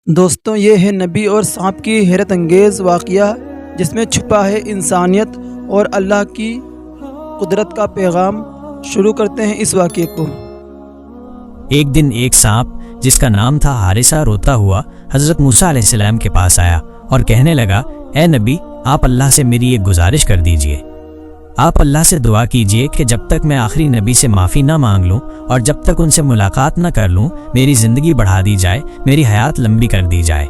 دوستوں، یہ ہے نبی اور سانپ کی حیرت انگیز واقعہ جس میں چھپا ہے انسانیت اور اللہ کی قدرت کا پیغام۔ شروع کرتے ہیں اس واقعے کو۔ ایک دن ایک سانپ جس کا نام تھا حارثہ روتا ہوا حضرت موسیٰ علیہ السلام کے پاس آیا اور کہنے لگا، اے نبی، آپ اللہ سے میری ایک گزارش کر دیجئے۔ آپ اللہ سے دعا کیجئے کہ جب تک میں آخری نبی سے معافی نہ مانگ لوں اور جب تک ان سے ملاقات نہ کر لوں میری زندگی بڑھا دی جائے، میری حیات لمبی کر دی جائے۔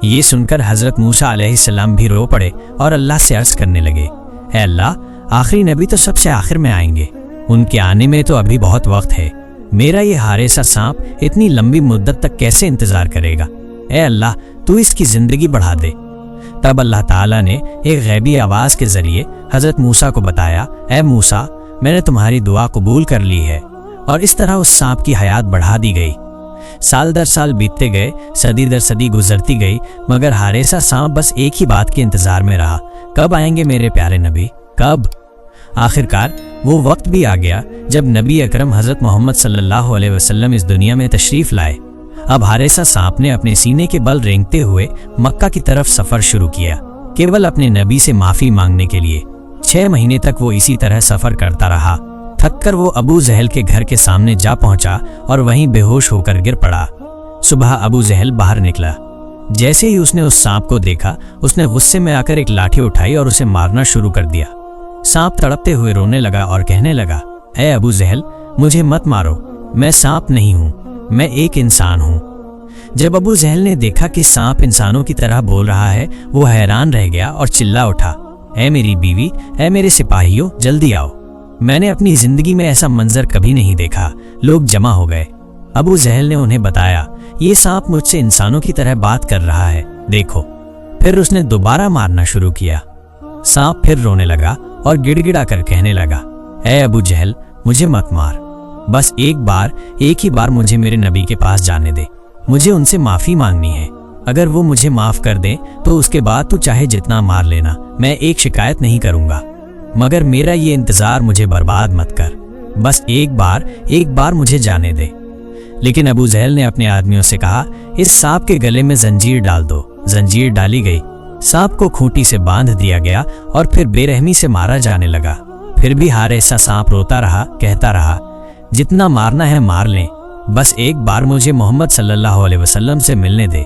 یہ سن کر حضرت موسیٰ علیہ السلام بھی رو پڑے اور اللہ سے عرض کرنے لگے، اے اللہ، آخری نبی تو سب سے آخر میں آئیں گے، ان کے آنے میں تو ابھی بہت وقت ہے، میرا یہ حارثہ سانپ اتنی لمبی مدت تک کیسے انتظار کرے گا؟ اے اللہ، تو اس کی زندگی بڑھا دے۔ تب اللہ تعالیٰ نے ایک غیبی آواز کے ذریعے حضرت موسیٰ کو بتایا، اے موسیٰ، میں نے تمہاری دعا قبول کر لی ہے، اور اس طرح اس سانپ کی حیات بڑھا دی گئی۔ سال در سال بیتتے گئے، صدی در صدی گزرتی گئی، مگر حارثہ سانپ بس ایک ہی بات کے انتظار میں رہا، کب آئیں گے میرے پیارے نبی، کب؟ آخرکار وہ وقت بھی آ گیا جب نبی اکرم حضرت محمد صلی اللہ علیہ وسلم اس دنیا میں تشریف لائے۔ اب حارثہ سانپ نے اپنے سینے کے بل رینگتے ہوئے مکہ کی طرف سفر شروع کیا، کیول اپنے نبی سے معافی مانگنے کے لیے۔ 6 مہینے تک وہ اسی طرح سفر کرتا رہا۔ تھک کر وہ ابو جہل کے گھر کے سامنے جا پہنچا اور وہیں بے ہوش ہو کر گر پڑا۔ صبح ابو جہل باہر نکلا، جیسے ہی اس نے اس سانپ کو دیکھا، اس نے غصے میں آ کر ایک لاٹھی اٹھائی اور اسے مارنا شروع کر دیا۔ سانپ تڑپتے ہوئے رونے لگا اور کہنے لگا، اے ابو جہل، مجھے مت مارو، میں سانپ نہیں ہوں، میں ایک انسان ہوں۔ جب ابو جہل نے دیکھا کہ سانپ انسانوں کی طرح بول رہا ہے، وہ حیران رہ گیا اور چلا اٹھا، اے میری بیوی، اے میرے سپاہیوں، جلدی آؤ، میں نے اپنی زندگی میں ایسا منظر کبھی نہیں دیکھا۔ لوگ جمع ہو گئے۔ ابو جہل نے انہیں بتایا، یہ سانپ مجھ سے انسانوں کی طرح بات کر رہا ہے، دیکھو۔ پھر اس نے دوبارہ مارنا شروع کیا۔ سانپ پھر رونے لگا اور گڑ گڑا کر کہنے لگا، اے ابو جہل، مجھے مت مار، بس ایک ہی بار مجھے میرے نبی کے پاس جانے دے، مجھے ان سے معافی مانگنی ہے، اگر وہ مجھے معاف کر دیں تو اس کے بعد تو چاہے جتنا مار لینا، میں ایک شکایت نہیں کروں گا، مگر میرا یہ انتظار مجھے برباد مت کر، بس ایک بار مجھے جانے دے۔ لیکن ابو جہل نے اپنے آدمیوں سے کہا، اس سانپ کے گلے میں زنجیر ڈال دو۔ زنجیر ڈالی گئی، سانپ کو کھوٹی سے باندھ دیا گیا اور پھر بے رحمی سے مارا جانے لگا۔ پھر بھی حارثہ سانپ روتا رہا، کہتا رہا، جتنا مارنا ہے مار لیں، بس ایک بار مجھے محمد صلی اللہ علیہ وسلم سے ملنے دے۔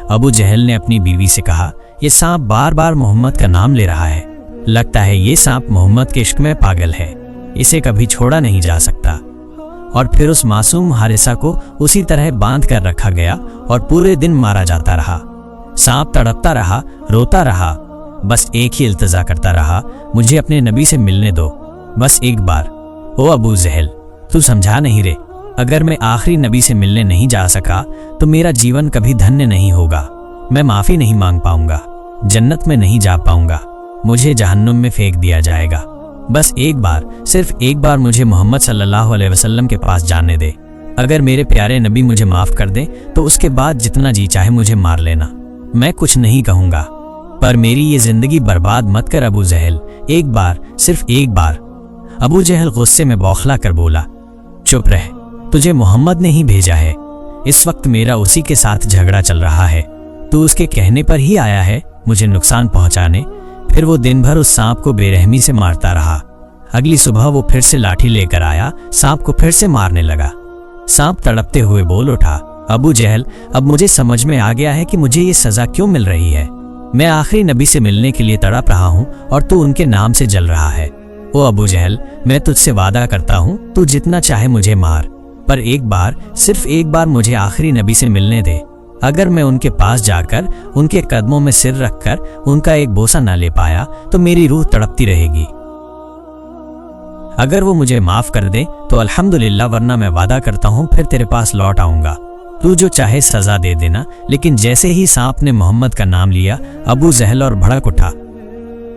ابو جہل نے اپنی بیوی سے کہا، یہ سانپ بار بار محمد کا نام لے رہا ہے، لگتا ہے یہ سانپ محمد کے عشق میں پاگل ہے، اسے کبھی چھوڑا نہیں جا سکتا۔ اور پھر اس معصوم حارثہ کو اسی طرح باندھ کر رکھا گیا اور پورے دن مارا جاتا رہا۔ سانپ تڑپتا رہا، روتا رہا، بس ایک ہی التجا کرتا رہا، مجھے اپنے نبی سے ملنے دو، بس ایک بار۔ او ابو جہل، تو سمجھا نہیں رے، اگر میں آخری نبی سے ملنے نہیں جا سکا تو میرا جیون کبھی دھنیہ نہیں ہوگا، میں معافی نہیں مانگ پاؤں گا، جنت میں نہیں جا پاؤں گا، مجھے جہنم میں پھینک دیا جائے گا، بس ایک بار، صرف ایک بار مجھے محمد صلی اللہ علیہ وسلم کے پاس جانے دے، اگر میرے پیارے نبی مجھے معاف کر دیں تو اس کے بعد جتنا جی چاہے مجھے مار لینا، میں کچھ نہیں کہوں گا، پر میری یہ زندگی برباد مت کر ابو جہل، ایک بار، صرف ایک بار۔ ابو جہل غصے میں بوکھلا کر بولا، چپ رہ، تجھے محمد نے ہی بھیجا ہے، اس وقت میرا اسی کے ساتھ جھگڑا چل رہا ہے، تو اس کے کہنے پر ہی آیا ہے مجھے نقصان پہنچانے۔ پھر وہ دن بھر اس سانپ کو بے رحمی سے مارتا رہا۔ اگلی صبح وہ پھر سے لاٹھی لے کر آیا، سانپ کو پھر سے مارنے لگا۔ سانپ تڑپتے ہوئے بول اٹھا، ابو جہل، اب مجھے سمجھ میں آ گیا ہے کہ مجھے یہ سزا کیوں مل رہی ہے، میں آخری نبی سے ملنے کے لیے تڑپ رہا ہوں اور تو ان کے نام سے جل رہا ہے۔ او ابو جہل، میں تجھ سے وعدہ کرتا ہوں، تو جتنا چاہے مجھے مار، پر ایک بار، صرف ایک بار مجھے آخری نبی سے ملنے دے، اگر میں ان کے پاس جا کر ان کے قدموں میں سر رکھ کر ان کا ایک بوسہ نہ لے پایا تو میری روح تڑپتی رہے گی، اگر وہ مجھے معاف کر دے تو الحمدللہ، ورنہ میں وعدہ کرتا ہوں پھر تیرے پاس لوٹ آؤں گا، تو جو چاہے سزا دے دینا۔ لیکن جیسے ہی سانپ نے محمد کا نام لیا، ابو جہل اور بھڑک اٹھا،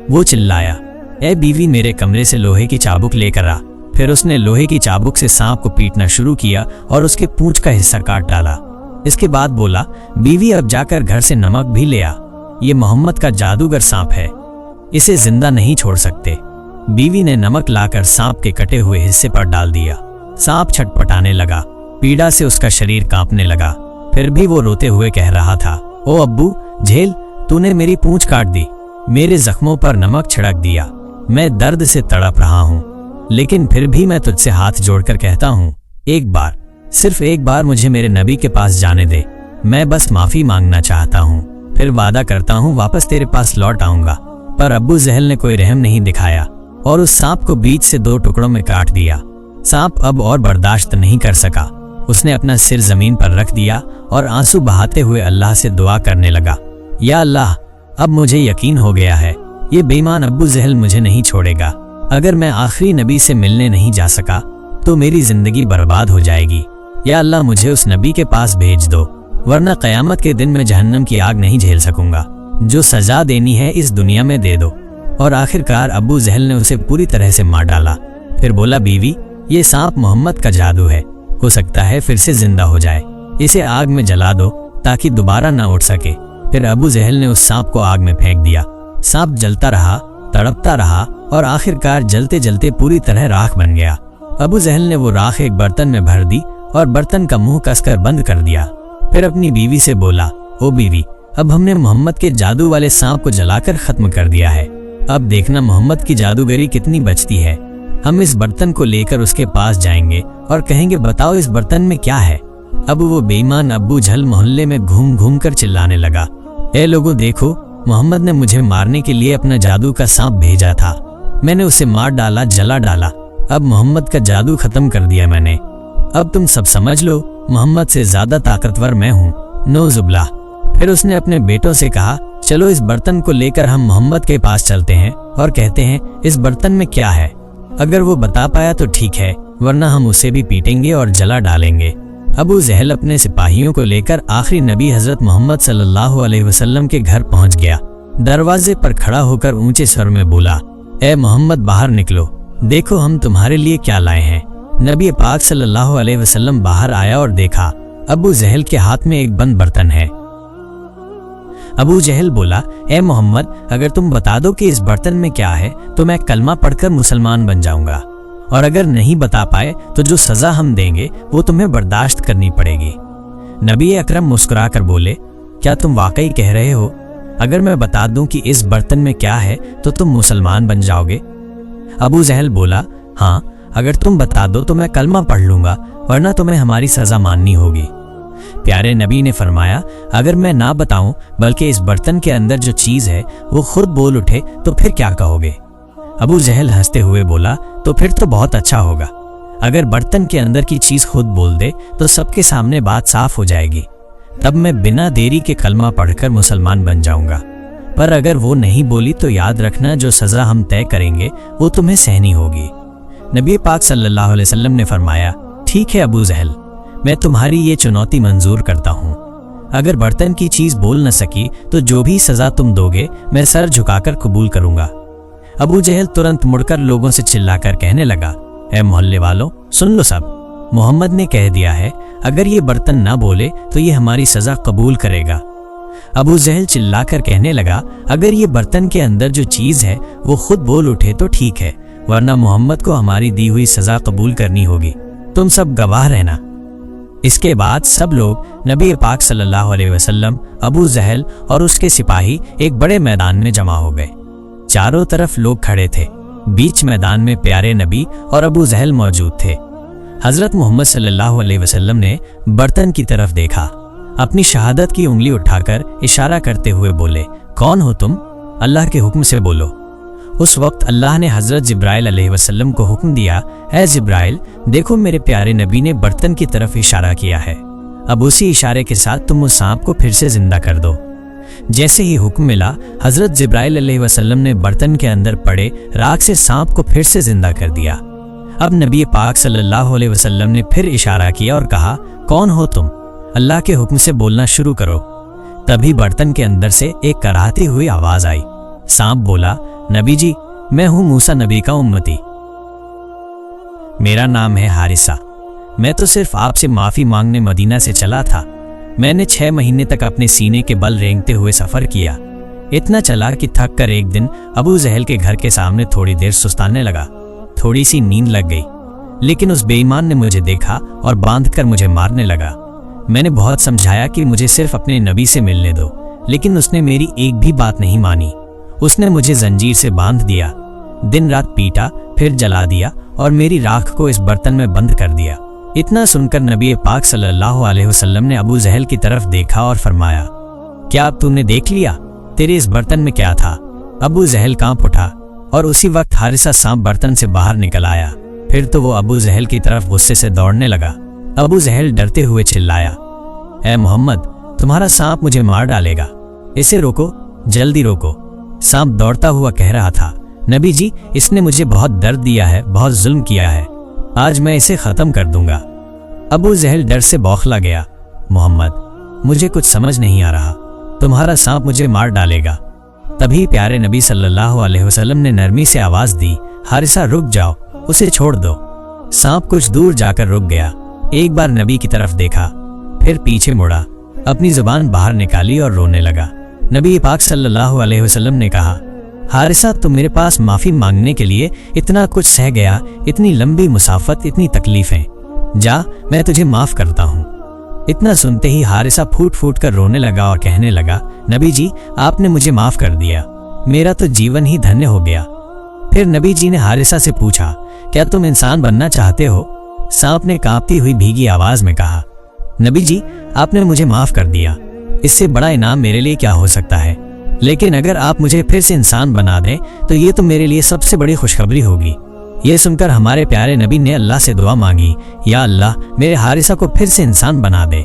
وہ چلایا، اے بیوی، میرے کمرے سے لوہے کی چابک لے کر آ۔ پھر اس نے لوہے کی چابک سے سانپ کو پیٹنا شروع کیا اور اس کے پونچھ کا حصہ کاٹ ڈالا۔ اس کے بعد بولا، بیوی، اب جا کر گھر سے نمک بھی لے آ، یہ محمد کا جادوگر سانپ ہے، اسے زندہ نہیں چھوڑ سکتے۔ بیوی نے نمک لا کر سانپ کے کٹے ہوئے حصے پر ڈال دیا۔ سانپ چھٹ پٹانے لگا، پیڑا سے اس کا شریر کانپنے لگا۔ پھر بھی وہ روتے ہوئے کہہ رہا تھا، او ابو جھیل، تو نے میری پونچھ کاٹ دی، میرے زخموں پر نمک چھڑک دیا، میں درد سے تڑپ رہا ہوں، لیکن پھر بھی میں تجھ سے ہاتھ جوڑ کر کہتا ہوں، ایک بار، صرف ایک بار مجھے میرے نبی کے پاس جانے دے، میں بس معافی مانگنا چاہتا ہوں، پھر وعدہ کرتا ہوں واپس تیرے پاس لوٹ آؤں گا۔ پر ابو جہل نے کوئی رحم نہیں دکھایا اور اس سانپ کو بیچ سے 2 ٹکڑوں میں کاٹ دیا۔ سانپ اب اور برداشت نہیں کر سکا، اس نے اپنا سر زمین پر رکھ دیا اور آنسو بہاتے ہوئے اللہ سے دعا کرنے لگا، یا اللہ، اب مجھے یقین ہو گیا ہے یہ بے ایمان ابو جہل مجھے نہیں چھوڑے گا، اگر میں آخری نبی سے ملنے نہیں جا سکا تو میری زندگی برباد ہو جائے گی، یا اللہ مجھے اس نبی کے پاس بھیج دو، ورنہ قیامت کے دن میں جہنم کی آگ نہیں جھیل سکوں گا، جو سزا دینی ہے اس دنیا میں دے دو۔ اور آخر کار ابو جہل نے اسے پوری طرح سے مار ڈالا، پھر بولا، بیوی یہ سانپ محمد کا جادو ہے، ہو سکتا ہے پھر سے زندہ ہو جائے، اسے آگ میں جلا دو تاکہ دوبارہ نہ اٹھ سکے۔ پھر ابو جہل نے اس سانپ کو آگ میں پھینک دیا، سانپ جلتا رہا، تڑپتا رہا اور آخر کار جلتے جلتے پوری طرح راکھ بن گیا۔ ابو جہل نے وہ راکھ ایک برتن میں بھر دی اور برتن کا منہ کس کر بند کر دیا، پھر اپنی بیوی سے بولا، او بیوی، اب ہم نے محمد کے جادو والے سانپ کو جلا کر ختم کر دیا ہے، اب دیکھنا محمد کی جادوگری کتنی بچتی ہے، ہم اس برتن کو لے کر اس کے پاس جائیں گے اور کہیں گے، بتاؤ اس برتن میں کیا ہے۔ اب وہ بے ایمان ابو جہل محلے میں گھوم گھوم کر چلانے لگا، اے لوگوں دیکھو، محمد نے مجھے مارنے کے لیے اپنا جادو کا سانپ بھیجا تھا، میں نے اسے مار ڈالا، جلا ڈالا، اب محمد کا جادو ختم کر دیا میں نے، اب تم سب سمجھ لو محمد سے زیادہ طاقتور میں ہوں، نعوذ باللہ۔ پھر اس نے اپنے بیٹوں سے کہا، چلو اس برتن کو لے کر ہم محمد کے پاس چلتے ہیں اور کہتے ہیں اس برتن میں کیا ہے، اگر وہ بتا پایا تو ٹھیک ہے، ورنہ ہم اسے بھی پیٹیں گے اور جلا ڈالیں گے۔ ابو جہل اپنے سپاہیوں کو لے کر آخری نبی حضرت محمد صلی اللہ علیہ وسلم کے گھر پہنچ گیا، دروازے پر کھڑا ہو کر اونچے سر میں بولا، اے محمد باہر نکلو، دیکھو ہم تمہارے لیے کیا لائے ہیں۔ نبی پاک صلی اللہ علیہ وسلم باہر آیا اور دیکھا ابو جہل کے ہاتھ میں ایک بند برتن ہے۔ ابو جہل بولا، اے محمد، اگر تم بتا دو کہ اس برتن میں کیا ہے تو میں کلمہ پڑھ کر مسلمان بن جاؤں گا، اور اگر نہیں بتا پائے تو جو سزا ہم دیں گے وہ تمہیں برداشت کرنی پڑے گی۔ نبی اکرم مسکرا کر بولے، کیا تم واقعی کہہ رہے ہو؟ اگر میں بتا دوں کہ اس برتن میں کیا ہے تو تم مسلمان بن جاؤ گے؟ ابو جہل بولا، ہاں، اگر تم بتا دو تو میں کلمہ پڑھ لوں گا، ورنہ تمہیں ہماری سزا ماننی ہوگی۔ پیارے نبی نے فرمایا، اگر میں نہ بتاؤں بلکہ اس برتن کے اندر جو چیز ہے وہ خود بول اٹھے تو پھر کیا کہو گے؟ ابو جہل ہنستے ہوئے بولا، تو پھر تو بہت اچھا ہوگا، اگر برتن کے اندر کی چیز خود بول دے تو سب کے سامنے بات صاف ہو جائے گی، تب میں بنا دیری کے کلمہ پڑھ کر مسلمان بن جاؤں گا، پر اگر وہ نہیں بولی تو یاد رکھنا جو سزا ہم طے کریں گے وہ تمہیں سہنی ہوگی۔ نبی پاک صلی اللہ علیہ وسلم نے فرمایا، ٹھیک ہے ابو جہل، میں تمہاری یہ چنوتی منظور کرتا ہوں، اگر برتن کی چیز بول نہ سکی تو جو بھی سزا تم دو گے میں سر جھکا کر قبول کروں گا۔ ابو جہل ترنت مڑ کر لوگوں سے چلا کر کہنے لگا، اے محلے والوں، سن لو سب، محمد نے کہہ دیا ہے اگر یہ برتن نہ بولے تو یہ ہماری سزا قبول کرے گا۔ ابو جہل چلا کر کہنے لگا، اگر یہ برتن کے اندر جو چیز ہے وہ خود بول اٹھے تو ٹھیک ہے، ورنہ محمد کو ہماری دی ہوئی سزا قبول کرنی ہوگی، تم سب گواہ رہنا۔ اس کے بعد سب لوگ نبی پاک صلی اللہ علیہ وسلم، ابو جہل اور اس کے سپاہی ایک بڑے میدان میں جمع ہو گئے، چاروں طرف لوگ کھڑے تھے، بیچ میدان میں پیارے نبی اور ابو جہل موجود تھے۔ حضرت محمد صلی اللہ علیہ وسلم نے برتن کی طرف دیکھا، اپنی شہادت کی انگلی اٹھا کر اشارہ کرتے ہوئے بولے، کون ہو تم؟ اللہ کے حکم سے بولو۔ اس وقت اللہ نے حضرت جبرائیل علیہ وسلم کو حکم دیا، اے جبرائیل، دیکھو میرے پیارے نبی نے برتن کی طرف اشارہ کیا ہے، اب اسی اشارے کے ساتھ تم اس سانپ کو پھر سے زندہ کر دو۔ جیسے ہی حکم ملا، حضرت جبرائیل علیہ وسلم نے برتن کے اندر پڑے راکھ سے سانپ کو پھر سے زندہ کر دیا۔ اب نبی پاک صلی اللہ علیہ وسلم نے پھر اشارہ کیا اور کہا، کون ہو تم؟ اللہ کے حکم سے بولنا شروع کرو۔ تبھی برتن کے اندر سے ایک کراہتی ہوئی آواز آئی۔ سانپ بولا، نبی جی، میں ہوں موسیٰ نبی کا امتی، میرا نام ہے حارثہ، میں تو صرف آپ سے معافی مانگنے مدینہ سے چلا تھا، میں نے 6 مہینے تک اپنے سینے کے بل رینگتے ہوئے سفر کیا، اتنا چلا کہ تھک کر ایک دن ابو جہل کے گھر کے سامنے تھوڑی دیر سستانے لگا، تھوڑی سی نیند لگ گئی، لیکن اس بے ایمان نے مجھے دیکھا اور باندھ کر مجھے مارنے لگا۔ میں نے بہت سمجھایا کہ مجھے صرف اپنے نبی سے ملنے دو، لیکن اس نے میری ایک بھی بات نہیں مانی۔ اس نے مجھے زنجیر سے باندھ دیا، دن رات پیٹا، پھر جلا دیا اور میری راکھ کو اس برتن میں بند کر دیا۔ اتنا سن کر نبی پاک صلی اللہ علیہ وسلم نے ابو جہل کی طرف دیکھا اور فرمایا، کیا اب تم نے دیکھ لیا تیرے اس برتن میں کیا تھا؟ ابو جہل کانپ اٹھا اور اسی وقت حارثہ سانپ برتن سے باہر نکل آیا۔ پھر تو وہ ابو جہل کی طرف غصے سے دوڑنے لگا۔ ابو جہل ڈرتے ہوئے چلایا، اے محمد، تمہارا سانپ مجھے مار ڈالے گا، اسے روکو، جلدی روکو۔ سانپ دوڑتا ہوا کہہ رہا تھا، نبی جی، اس نے مجھے بہت درد دیا ہے، بہت ظلم کیا ہے، آج میں اسے ختم کر دوں گا۔ ابو جہل ڈر سے بوکھلا گیا، محمد، مجھے کچھ سمجھ نہیں آ رہا، تمہارا سانپ مجھے مار ڈالے گا۔ تبھی پیارے نبی صلی اللہ علیہ وسلم نے نرمی سے آواز دی، حارثہ رک جاؤ، اسے چھوڑ دو۔ سانپ کچھ دور جا کر رک گیا، ایک بار نبی کی طرف دیکھا، پھر پیچھے مڑا، اپنی زبان باہر نکالی اور رونے لگا۔ نبی پاک صلی اللہ علیہ وسلم نے کہا، حارثہ، تم میرے پاس معافی مانگنے کے لیے اتنا کچھ سہ گیا، اتنی لمبی مسافت، اتنی تکلیفیں، جا، میں تجھے معاف کرتا ہوں۔ اتنا سنتے ہی حارثہ پھوٹ پھوٹ کر رونے لگا اور کہنے لگا، نبی جی، آپ نے مجھے معاف کر دیا، میرا تو جیون ہی دھنیہ ہو گیا۔ پھر نبی جی نے حارثہ سے پوچھا، کیا تم انسان بننا چاہتے ہو؟ سانپ نے کانپتی ہوئی بھیگی آواز میں کہا، نبی جی، آپ نے مجھے معاف کر دیا، اس سے بڑا انعام میرے لیے کیا ہو سکتا ہے؟ لیکن اگر آپ مجھے پھر سے انسان بنا دیں تو یہ تو میرے لیے سب سے بڑی خوشخبری ہوگی۔ یہ سن کر ہمارے پیارے نبی نے اللہ سے دعا مانگی، یا اللہ، میرے حارثہ کو پھر سے انسان بنا دے۔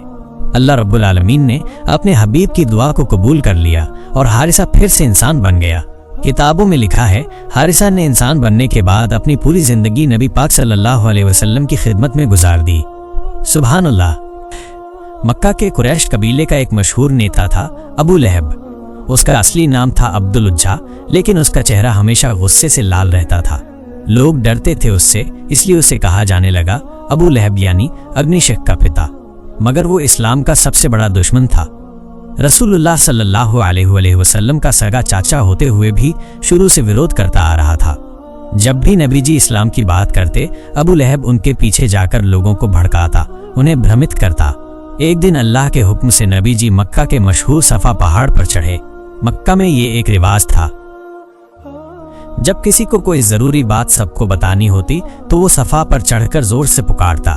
اللہ رب العالمین نے اپنے حبیب کی دعا کو قبول کر لیا اور حارثہ پھر سے انسان بن گیا۔ کتابوں میں لکھا ہے، حارثہ نے انسان بننے کے بعد اپنی پوری زندگی نبی پاک صلی اللہ علیہ وسلم کی خدمت میں گزار دی۔ سبحان اللہ۔ مکہ کے قریش قبیلے کا ایک مشہور نیتا تھا ابو لہب۔ اس کا اصلی نام تھا عبد العجا، لیکن اس کا چہرہ ہمیشہ غصے سے لال رہتا تھا۔ لوگ ڈرتے تھے اس سے، اس لیے اسے کہا جانے لگا ابو لہب، یعنی اگنیشک کا پتا۔ مگر وہ اسلام کا سب سے بڑا دشمن تھا۔ رسول اللہ صلی اللہ علیہ وسلم کا سگا چاچا ہوتے ہوئے بھی شروع سے ورود کرتا آ رہا تھا۔ جب بھی نبی جی اسلام کی بات کرتے، ابو لہب ان کے پیچھے جا کر لوگوں کو بھڑکاتا، انہیں بھرمت کرتا۔ ایک دن اللہ کے حکم سے نبی جی مکہ کے مشہور صفا پہاڑ پر چڑھے۔ مکہ میں یہ ایک رواج تھا، جب کسی کو کوئی ضروری بات سب کو بتانی ہوتی تو وہ صفا پر چڑھ کر زور سے پکارتا۔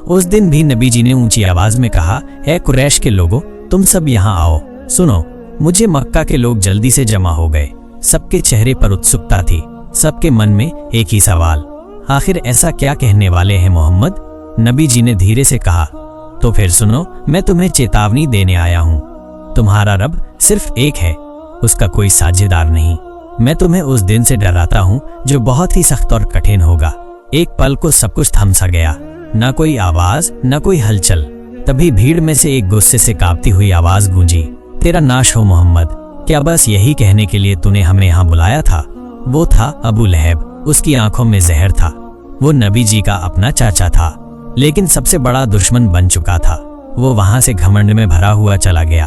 اس دن بھی نبی جی نے اونچی آواز میں کہا، اے قریش کے لوگوں، تم سب یہاں آؤ، سنو۔ مجھے مکہ کے لوگ جلدی سے جمع ہو گئے، سب کے چہرے پر اتسکتا تھی، سب کے من میں ایک ہی سوال، آخر ایسا کیا کہنے والے ہیں محمد؟ نبی جی نے دھیرے سے کہا، تو پھر سنو، میں تمہیں چیتاونی دینے آیا ہوں، تمہارا رب صرف ایک ہے، اس کا کوئی ساجھیدار نہیں۔ میں تمہیں اس دن سے ڈراتا ہوں جو بہت ہی سخت اور کٹھن ہوگا۔ ایک پل کو سب کچھ تھم سا گیا، نہ کوئی آواز، نہ کوئی ہلچل۔ تبھی بھیڑ میں سے ایک غصے سے کانپتی ہوئی آواز گونجی، تیرا ناش ہو محمد، کیا بس یہی کہنے کے لیے تو نے ہمیں یہاں بلایا تھا؟ وہ تھا ابو لہب، اس کی آنکھوں میں زہر تھا۔ وہ نبی جی کا اپنا چاچا تھا، لیکن سب سے بڑا دشمن بن چکا تھا۔ وہ وہاں سے گھمنڈ میں بھرا ہوا چلا گیا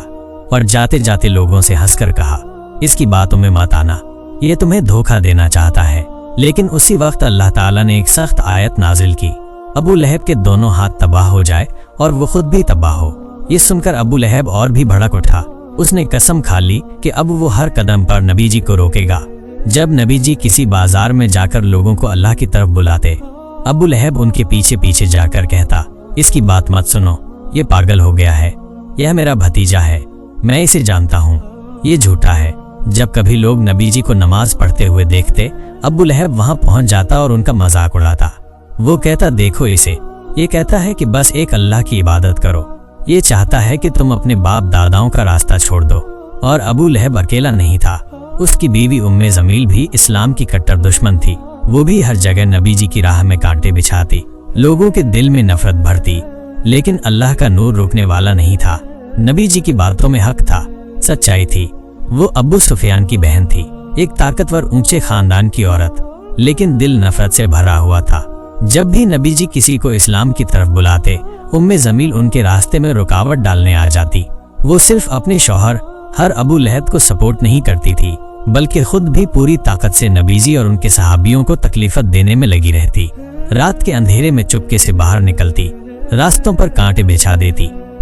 اور جاتے جاتے لوگوں سے ہنس کر کہا، اس کی باتوں میں مت آنا، یہ تمہیں دھوکہ دینا چاہتا ہے۔ لیکن اسی وقت اللہ تعالیٰ نے ایک سخت آیت نازل کی، ابو لہب کے دونوں ہاتھ تباہ ہو جائے اور وہ خود بھی تباہ ہو۔ یہ سن کر ابو لہب اور بھی بھڑک اٹھا۔ اس نے قسم کھا لی کہ اب وہ ہر قدم پر نبی جی کو روکے گا۔ جب نبی جی کسی بازار میں جا کر لوگوں کو اللہ کی طرف بلاتے، ابو لہب ان کے پیچھے پیچھے جا کر کہتا، اس کی بات مت سنو، یہ پاگل ہو گیا ہے، یہ میرا بھتیجا ہے، میں اسے جانتا ہوں، یہ جھوٹا ہے۔ جب کبھی لوگ نبی جی کو نماز پڑھتے ہوئے دیکھتے، ابو لہب وہاں پہنچ جاتا اور ان کا مذاق اڑاتا۔ وہ کہتا، دیکھو اسے، یہ کہتا ہے کہ بس ایک اللہ کی عبادت کرو، یہ چاہتا ہے کہ تم اپنے باپ داداؤں کا راستہ چھوڑ دو۔ اور ابو لہب اکیلا نہیں تھا، اس کی بیوی ام زمیل بھی اسلام کی کٹر دشمن تھی۔ وہ بھی ہر جگہ نبی جی کی راہ میں کانٹے بچھاتی، لوگوں کے دل میں نفرت بھرتی، لیکن اللہ کا نور روکنے والا نہیں تھا۔ نبی جی کی باتوں میں حق تھا، سچائی تھی۔ وہ ابو سفیان کی بہن تھی، ایک طاقتور اونچے خاندان کی عورت، لیکن دل نفرت سے بھرا ہوا تھا۔ جب بھی نبی جی کسی کو اسلام کی طرف بلاتے، ام زمیل ان کے راستے میں رکاوٹ ڈالنے آ جاتی۔ وہ صرف اپنے شوہر ہر ابو لہب کو سپورٹ نہیں کرتی تھی، بلکہ خود بھی پوری طاقت سے نبی جی اور ان کے صحابیوں کو تکلیفت دینے میں لگی رہتی۔ رات کے اندھیرے میں چپکے سے باہر نکلتی، راستوں پر کانٹے بچھا دیتی